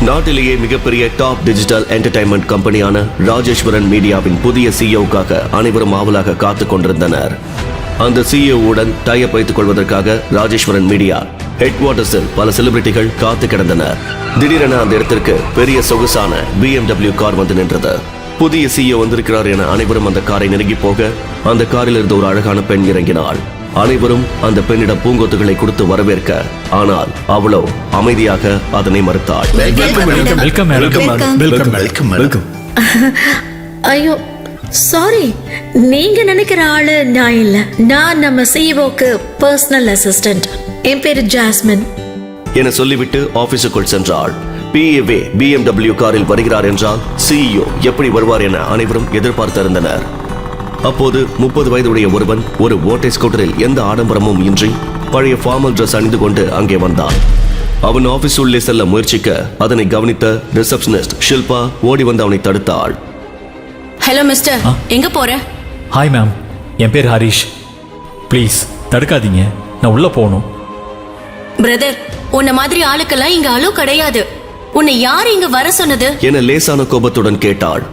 நாட்டிலேயே மிகப்பெரிய top digital entertainment கம்பெனியான Rajeswaran மீடியாவின் புதிய சிஇஓக்காக அனைவரும் ஆவலாக காத்துக் கொண்டிருந்தனர். அந்த சிஇஓவுடன் டைப் வைத்துக் கொள்வதற்காக ராஜேஸ்வரன் மீடியா ஹெட் குவார்ட்டர்ஸில் பல செலிபிரிட்டிகள் காத்து கிடந்தனர். திடீரென அந்த இடத்திற்கு பெரிய சொகுசான BMW கார் வந்து நின்றது. புதிய சிஇஓ வந்திருக்கிறார் என அனைவரும் அந்த காரை நெருங்கி போக அந்த காரில் இருந்த ஒரு அழகான பெண் இறங்கினாள். அனைவரும் அந்த பெண்ணிடம் பூங்கொத்துகளை கொடுத்து வரவேற்க, ஆனால் அவளோ அமைதியாக அதனை மறுத்தாள். ஐயோ சாரி, நீங்க நினைக்கிற ஆளு நான் இல்ல. நான் நம்ம சிஇஓக்கு பர்சனல் அசிஸ்டன்ட். என் பேரு ஜாஸ்மின் என சொல்லிவிட்டு ஆபீஸுக்குள் சென்றாள். PA BMW காரில் வருகிறார் என்றால் சிஇஓ எப்படி வருவார் என அனைவரும் எதிர்பார்த்திருந்தனர். அப்போது 30 வயதுடைய ஒருவன் ஒரு ஓட்டை ஸ்கூட்டரில் எந்த ஆடம்பரமும் இன்றி பழைய ஃபார்மல் டிரெஸ் அணிந்து கொண்டு அங்கே வந்தான். அவன் ஆபீஸ் உள்ளே செல்ல முயற்சிக்க அதனை கவனித்த ரிசப்ஷனிஸ்ட் ஷில்பா ஓடி வந்து அவனை தடுத்தாள். ஹலோ மிஸ்டர், எங்க போற? ஹாய் மேம், என் பேர் ஹரிஷ். ப்ளீஸ் தடுக்காதீங்க, நான் உள்ள போகணும். பிரதர், உன்ன மாதிரி ஆளுக்கெல்லாம் இங்க அலோ கிடையாது. உன்னை யார் இங்க வர சொன்னது என லேசான கோபத்துடன் கேட்டாள்.